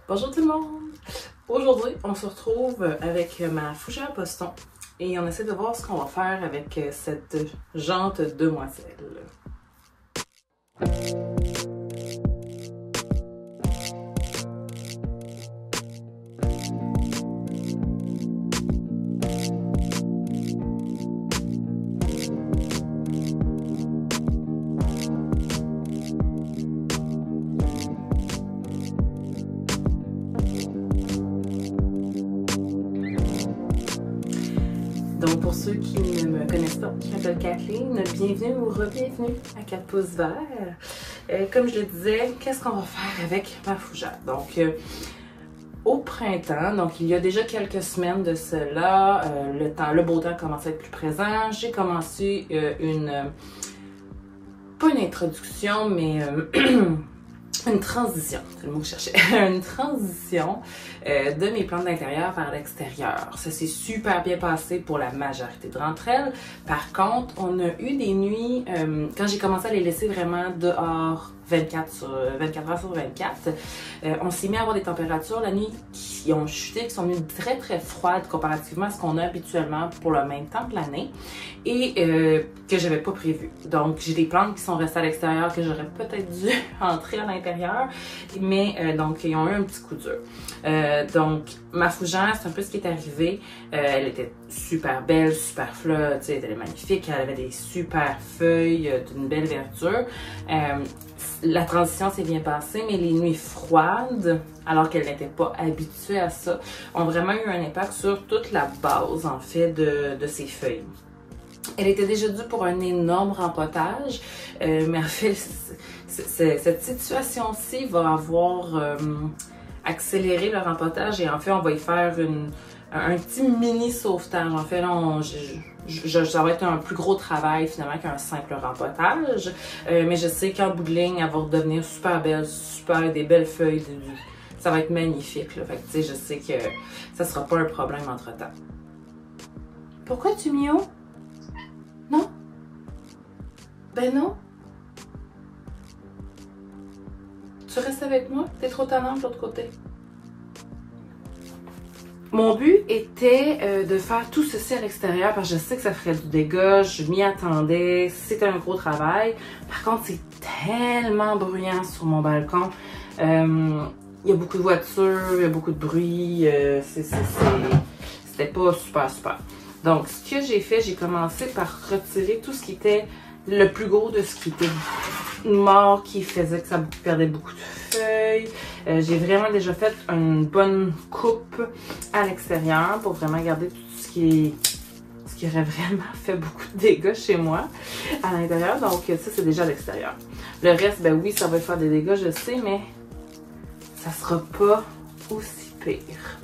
Bonjour tout le monde! Aujourd'hui, on se retrouve avec ma fougère Boston et on essaie de voir ce qu'on va faire avec cette jante demoiselle. Donc, pour ceux qui ne me connaissent pas, je m'appelle Kathleen. Bienvenue ou re-bienvenue à 4 pouces verts. Comme je le disais, qu'est-ce qu'on va faire avec ma fougère? Donc, au printemps, donc il y a déjà quelques semaines de cela, le beau temps commence à être plus présent. J'ai commencé pas une introduction, mais une transition, c'est le mot que je cherchais, une transition de mes plantes d'intérieur vers l'extérieur. Ça s'est super bien passé pour la majorité d'entre elles. Par contre, on a eu des nuits, quand j'ai commencé à les laisser vraiment dehors 24 heures sur 24, on s'est mis à avoir des températures la nuit qui ont chuté, qui sont venues très très froides comparativement à ce qu'on a habituellement pour le même temps de l'année et que j'avais pas prévu. Donc j'ai des plantes qui sont restées à l'extérieur que j'aurais peut-être dû entrer à l'intérieur, mais donc ils ont eu un petit coup dur. Donc ma fougère, c'est un peu ce qui est arrivé. Elle était super belle, super flotte, elle était magnifique, elle avait des super feuilles, d'une belle verdure. La transition s'est bien passée, mais les nuits froides, alors qu'elle n'était pas habituée à ça, ont vraiment eu un impact sur toute la base, en fait, de ses feuilles. Elle était déjà due pour un énorme rempotage, mais en fait, cette situation-ci va avoir accéléré le rempotage et en fait, on va y faire un petit mini sauvetage. En fait, là, ça va être un plus gros travail finalement qu'un simple rempotage. Mais je sais qu'en bout de ligne, elle va redevenir super belle, des belles feuilles. Ça va être magnifique. Là. Fait que, tu sais, je sais que ça sera pas un problème entre-temps. Pourquoi tu miaules? Non? Ben non. Tu restes avec moi? T'es trop tannante de l'autre côté. Mon but était de faire tout ceci à l'extérieur parce que je sais que ça ferait du dégât, je m'y attendais, c'était un gros travail. Par contre, c'est tellement bruyant sur mon balcon. Il y a beaucoup de voitures, il y a beaucoup de bruit, c'était pas super. Donc, ce que j'ai fait, j'ai commencé par retirer tout ce qui était le plus gros de ce qui était mort, qui faisait que ça perdait beaucoup de feuilles. J'ai vraiment déjà fait une bonne coupe à l'extérieur pour vraiment garder tout ce qui aurait vraiment fait beaucoup de dégâts chez moi à l'intérieur. Donc ça, c'est déjà à l'extérieur. Le reste, ben oui, ça va faire des dégâts, je sais, mais ça sera pas aussi pire.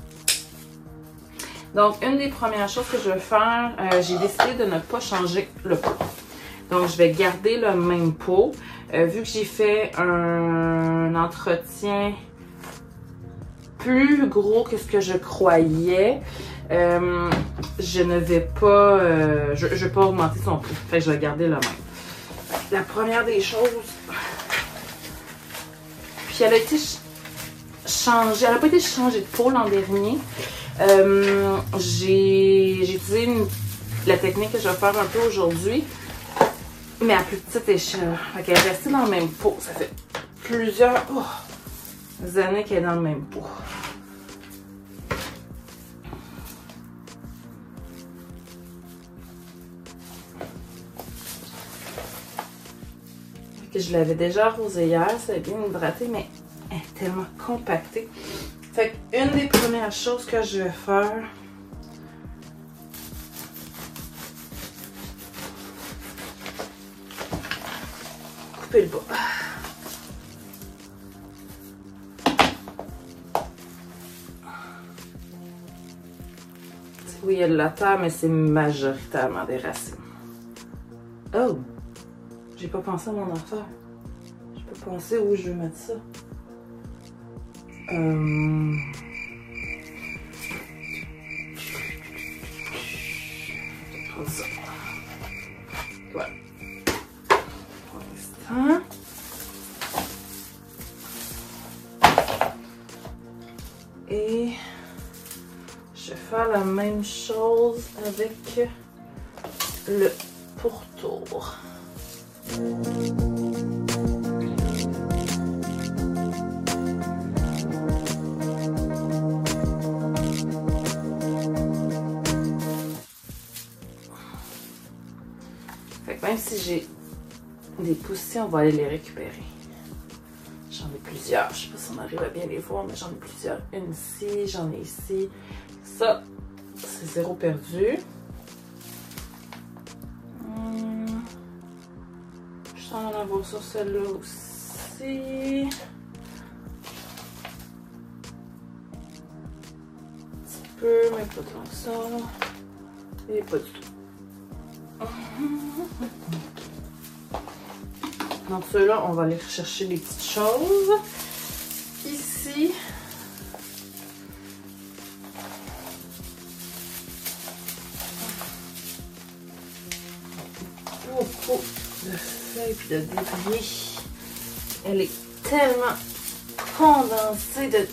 Donc, une des premières choses que je vais faire, j'ai décidé de ne pas changer le pot. Donc, je vais garder le même pot. Vu que j'ai fait un entretien plus gros que ce que je croyais, je ne vais pas, je vais pas augmenter son pot. Fait que je vais garder le même. La première des choses, puis elle a été changée, elle n'a pas été changée de pot l'an dernier. J'ai utilisé la technique que je vais faire un peu aujourd'hui, mais à plus petite échelle. Fait qu'elle est restée dans le même pot. Ça fait plusieurs années qu'elle est dans le même pot. Fait que je l'avais déjà arrosée hier, ça a bien hydraté, mais elle est tellement compactée. Fait qu'une des premières choses que je vais faire, couper le bas. Oui, il y a de la terre, mais c'est majoritairement des racines. Oh! J'ai pas pensé à mon affaire. J'ai pas pensé où je vais mettre ça. Prendre ça. Voilà. Pour l'instant. Et je vais faire la même chose avec le pourtour. Fait que même si j'ai des poussées, on va aller les récupérer. J'en ai plusieurs. Je sais pas si on arrive à bien les voir, mais j'en ai plusieurs. Une ici, j'en ai ici. Ça, c'est zéro perdu. Je sens en avoir sur celle-là aussi. Un petit peu, mais pas tant que ça. Et pas du tout. Donc ceux-là, on va aller chercher les petites choses. Ici, beaucoup de feuilles et de débris. Elle est tellement condensée de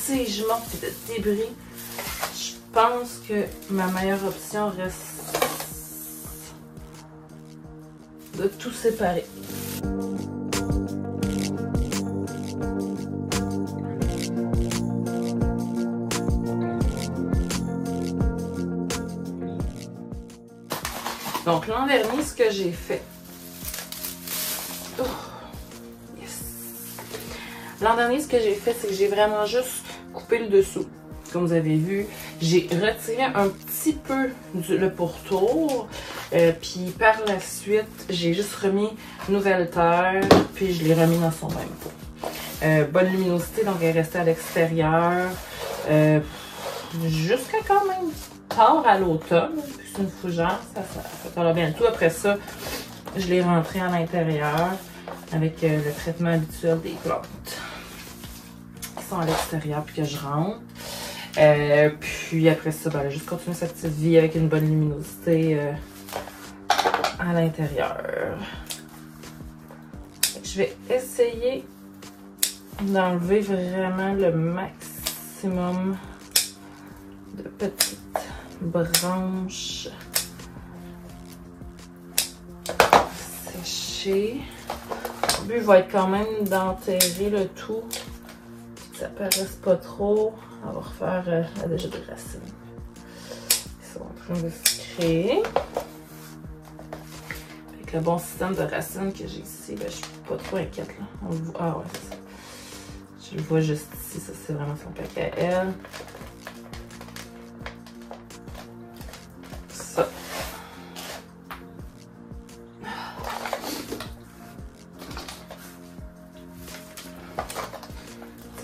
tiges mortes et de débris. Je pense que ma meilleure option reste de tout séparer. Donc l'an dernier, ce que j'ai fait. Oh, yes. L'an dernier, ce que j'ai fait, c'est que j'ai vraiment juste coupé le dessous. Comme vous avez vu, j'ai retiré un petit peu le pourtour. Puis par la suite, j'ai juste remis nouvelle terre. Puis je l'ai remis dans son même pot. Bonne luminosité, donc elle est restée à l'extérieur. Jusqu'à quand même tard à l'automne. Puis c'est une fougère, ça colle bien. Tout après ça, je l'ai rentré à l'intérieur avec le traitement habituel des plantes qui sont à l'extérieur puis que je rentre. Puis après ça, ben, juste continuer sa petite vie avec une bonne luminosité à l'intérieur. Je vais essayer d'enlever vraiment le maximum de petites branches séchées. Le but va être quand même d'enterrer le tout, que ça paraisse pas trop. On va refaire déjà des racines. Ils sont en train de se créer. Avec le bon système de racines que j'ai ici, ben, je suis pas trop inquiète. Là. On le voit. Ah ouais, c'est ça. Je le vois juste ici. Ça, c'est vraiment son paquet à elle. Ça.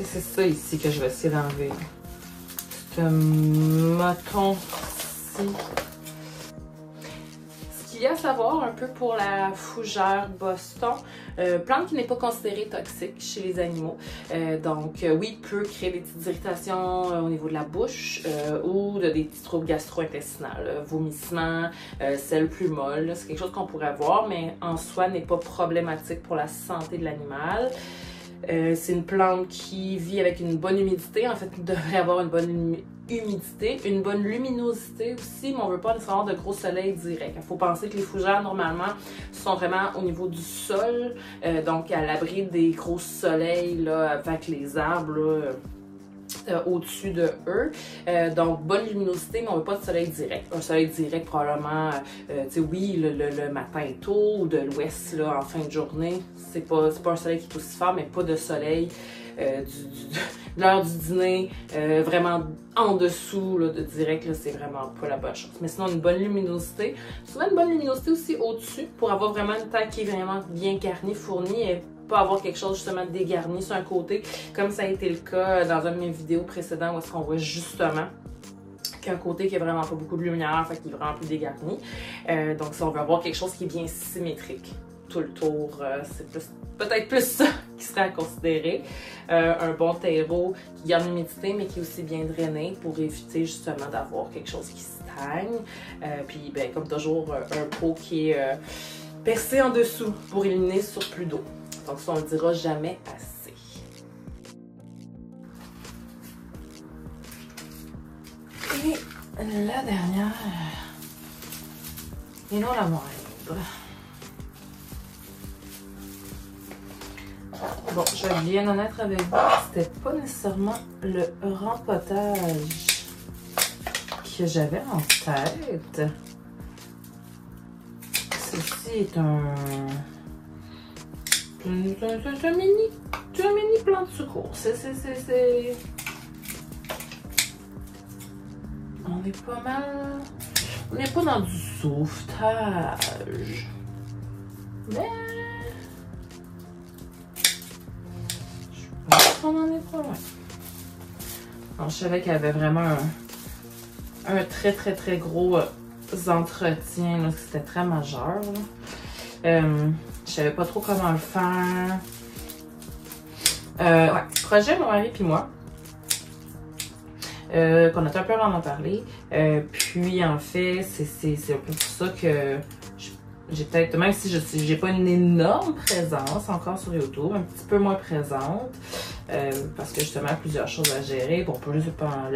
C'est ça ici que je vais essayer d'enlever. C'est un moton-ci. Ce qu'il y a à savoir un peu pour la fougère Boston, plante qui n'est pas considérée toxique chez les animaux. Donc oui, peut créer des petites irritations au niveau de la bouche ou des petits troubles gastro-intestinaux, vomissements, selles plus molles. C'est quelque chose qu'on pourrait avoir, mais en soi n'est pas problématique pour la santé de l'animal. C'est une plante qui vit avec une bonne humidité. En fait, il devrait avoir une bonne humidité, une bonne luminosité aussi, mais on ne veut pas nécessairement de gros soleil direct. Il faut penser que les fougères, normalement, sont vraiment au niveau du sol, donc à l'abri des gros soleils là, avec les arbres là, au-dessus de eux. Donc, bonne luminosité, mais on ne veut pas de soleil direct. Un soleil direct, probablement, tu sais, oui, le matin tôt ou de l'ouest, là, en fin de journée. C'est pas un soleil qui est aussi fort, mais pas de soleil de l'heure du dîner, vraiment en dessous là, de direct, c'est vraiment pas la bonne chose. Mais sinon, une bonne luminosité. Souvent, une bonne luminosité aussi au-dessus pour avoir vraiment une terre qui est vraiment bien garnie, fournie et pas avoir quelque chose justement dégarni sur un côté, comme ça a été le cas dans une de mes vidéos précédentes où est-ce qu'on voit justement qu'un côté qui a vraiment pas beaucoup de lumière, fait qu'il est vraiment plus dégarni. Donc si on veut avoir quelque chose qui est bien symétrique tout le tour, c'est peut-être plus ça qui serait à considérer. Un bon terreau qui garde l'humidité mais qui est aussi bien drainé pour éviter justement d'avoir quelque chose qui stagne. Puis ben, comme toujours, un pot qui est percé en dessous pour éliminer ce surplus d'eau. Donc ça, on ne le dira jamais assez. Et la dernière, et non la moindre. Bon, je vais être bien honnête avec vous, c'était pas nécessairement le rempotage que j'avais en tête. Ceci est un mini plan de secours. On est pas mal. On n'est pas dans du sauvetage. Mais je pense qu'on en est pas loin. Alors, je savais qu'il y avait vraiment un très gros entretien, là, c'était très majeur. Je savais pas trop comment le faire. Ouais, projet mon mari puis moi. Qu'on a un peu en parlé. Puis en fait, c'est un peu pour ça que j'ai peut-être, même si j'ai pas une énorme présence encore sur YouTube, un petit peu moins présente, parce que justement plusieurs choses à gérer. Bon, plus le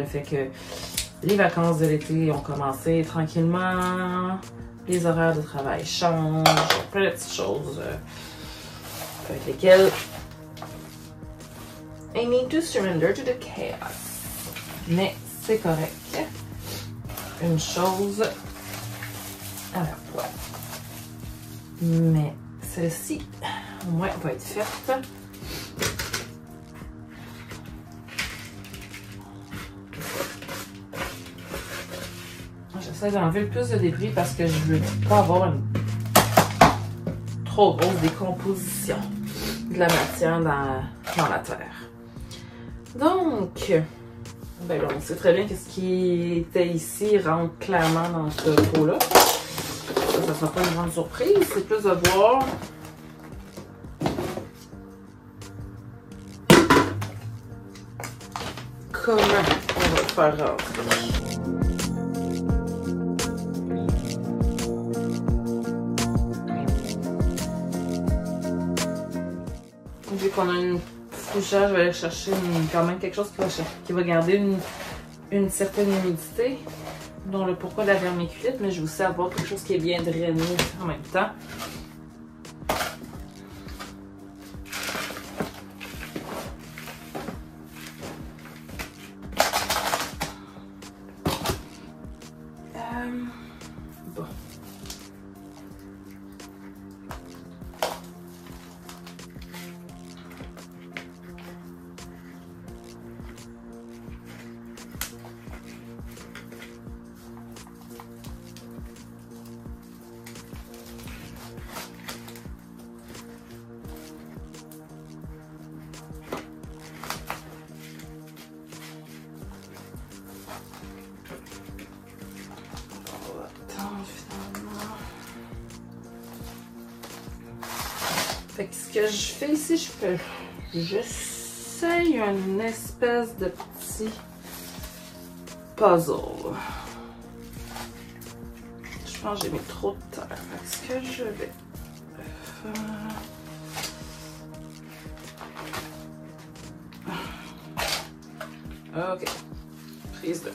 fait que les vacances de l'été ont commencé tranquillement, les horaires de travail changent, plein de petites choses avec lesquelles I need to surrender to the chaos. Mais c'est correct. Une chose à la fois. Mais celle-ci, au moins, va être faite. J'essaie d'enlever le plus de débris parce que je veux pas avoir une trop grosse décomposition de la matière dans la terre. Donc, ben là, on sait très bien que ce qui était ici rentre clairement dans ce pot-là. Ça ne sera pas une grande surprise, c'est plus de voir comment on va le faire rentrer. Vu qu'on a une fougère, je vais aller chercher quand même quelque chose qui va garder une certaine humidité, dont le pourquoi de la vermiculite, mais je vais aussi avoir quelque chose qui est bien drainé en même temps. Bon. Fait que ce que je fais ici, j'essaye une espèce de petit puzzle. Je pense que j'ai mis trop de terre. Fait que ce que je vais faire... Ok. Prise de...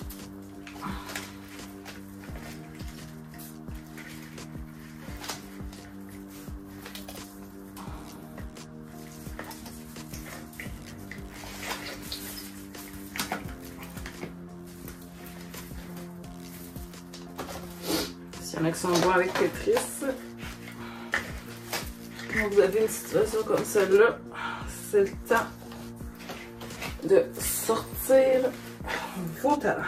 S'il y en a qui sont bons avec Tetris, quand vous avez une situation comme celle-là, c'est le temps de sortir vos talents.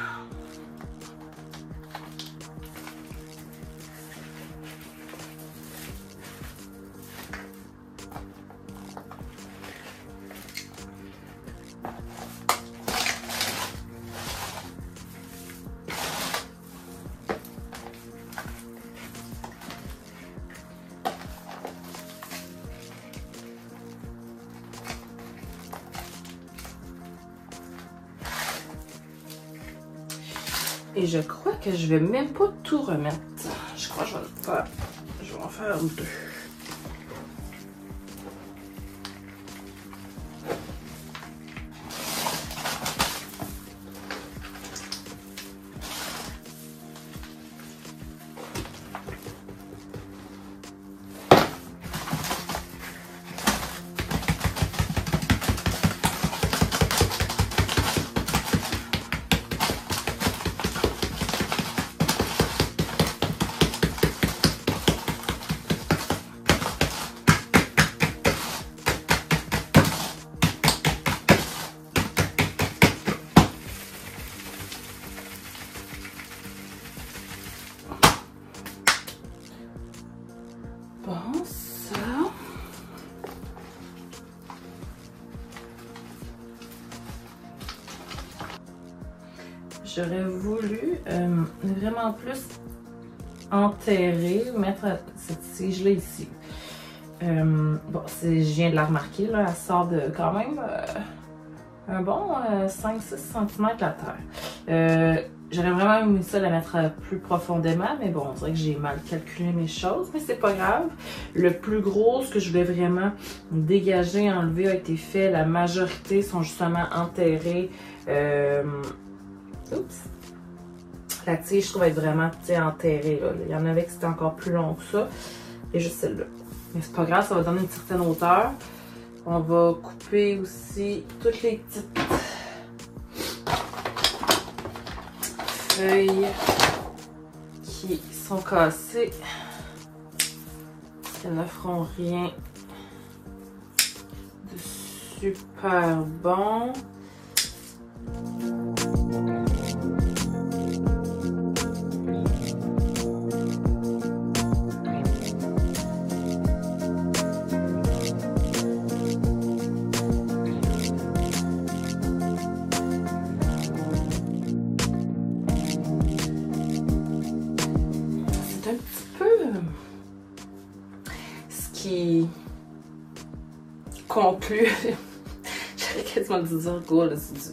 Et je crois que je vais même pas tout remettre. Je crois que je vais en faire deux. j'aurais voulu vraiment plus enterrer, mettre cette tige-là ici. Bon, je viens de la remarquer, là, elle sort de quand même un bon 5-6 cm la terre. J'aurais vraiment aimé ça la mettre plus profondément, mais bon, on dirait que j'ai mal calculé mes choses, mais c'est pas grave. Le plus gros, ce que je voulais vraiment dégager, enlever, a été fait. La majorité sont justement enterrés. Oups! La tige, je trouve, être vraiment enterrée. Là. Il y en avait qui étaient encore plus long que ça. Et juste celle-là. Mais c'est pas grave, ça va donner une certaine hauteur. On va couper aussi toutes les petites feuilles qui sont cassées. Elles ne feront rien de super bon. Qui conclut, j'allais quasiment dire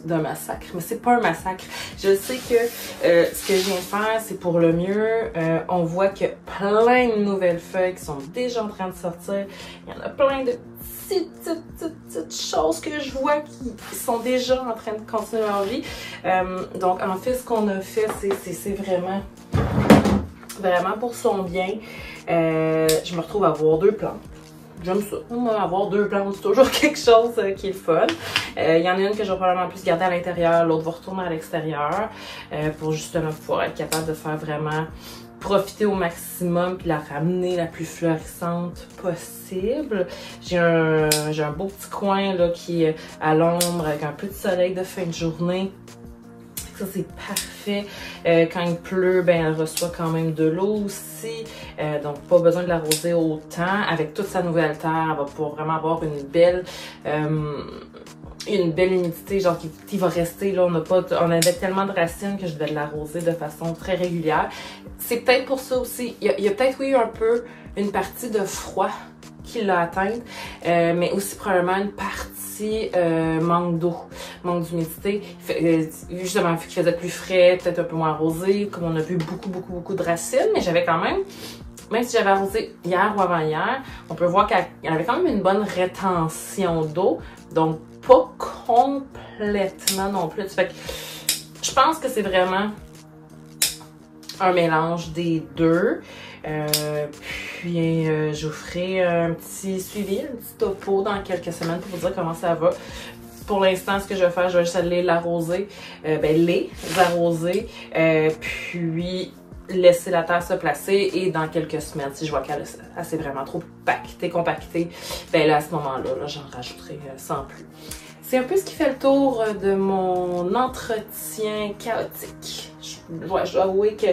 d'un massacre, mais c'est pas un massacre. Je sais que ce que je viens faire, c'est pour le mieux. On voit qu'il y a plein de nouvelles feuilles qui sont déjà en train de sortir. Il y en a plein de petites choses que je vois qui sont déjà en train de continuer leur vie. Donc en fait, ce qu'on a fait, c'est vraiment pour son bien. Je me retrouve à avoir 2 plantes. J'aime ça. Avoir 2 plantes, c'est toujours quelque chose qui est fun. Il y en a une que je vais probablement plus garder à l'intérieur, l'autre va retourner à l'extérieur pour justement pouvoir être capable de faire vraiment profiter au maximum puis la ramener la plus florissante possible. J'ai un beau petit coin là, qui est à l'ombre avec un peu de soleil de fin de journée. Ça, c'est parfait. Quand il pleut, ben, elle reçoit quand même de l'eau aussi. Donc, pas besoin de l'arroser autant. Avec toute sa nouvelle terre, elle va pouvoir vraiment avoir une belle humidité, genre qui va rester. Là, on avait tellement de racines que je devais l'arroser de façon très régulière. C'est peut-être pour ça aussi. Il y a peut-être eu un peu une partie de froid qui l'a atteinte, mais aussi probablement une partie manque d'eau, manque d'humidité. Justement, vu qu'il faisait plus frais, peut-être un peu moins arrosé, comme on a vu beaucoup de racines, mais j'avais quand même si j'avais arrosé hier ou avant-hier, on peut voir qu'il y avait quand même une bonne rétention d'eau, donc pas complètement non plus. Fait que je pense que c'est vraiment un mélange des deux. Puis je vous ferai un petit suivi, un petit topo dans quelques semaines pour vous dire comment ça va. Pour l'instant, ce que je vais faire, je vais juste aller l'arroser, les arroser, puis laisser la terre se placer et dans quelques semaines, si je vois qu'elle s'est vraiment trop compactée, ben là, à ce moment-là, là, j'en rajouterai sans plus. C'est un peu ce qui fait le tour de mon entretien chaotique. Je dois avouer que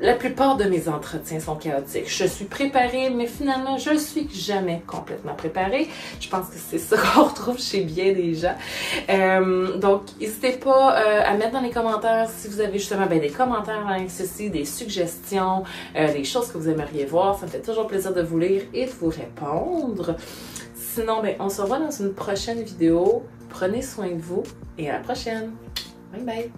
la plupart de mes entretiens sont chaotiques. Je suis préparée, mais finalement, je suis jamais complètement préparée. Je pense que c'est ça qu'on retrouve chez bien des gens. Donc, n'hésitez pas à mettre dans les commentaires si vous avez justement des commentaires avec ceci, des suggestions, des choses que vous aimeriez voir. Ça me fait toujours plaisir de vous lire et de vous répondre. Sinon, on se revoit dans une prochaine vidéo. Prenez soin de vous et à la prochaine. Bye bye!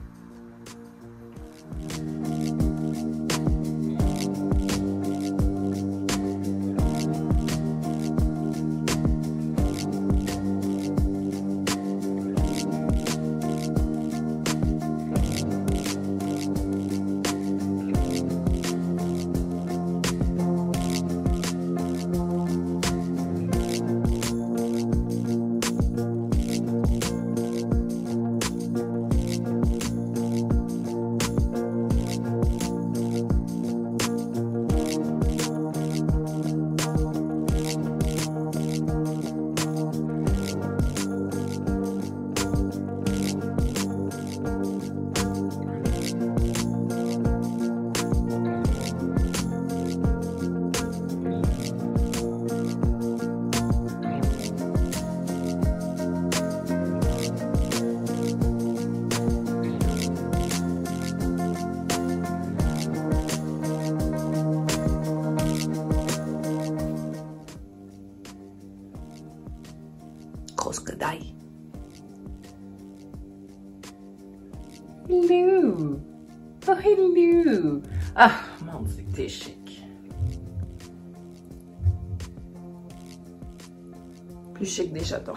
Hello! Oh, hello! Ah, mon Dieu, t'es chic. Plus chic des chatons.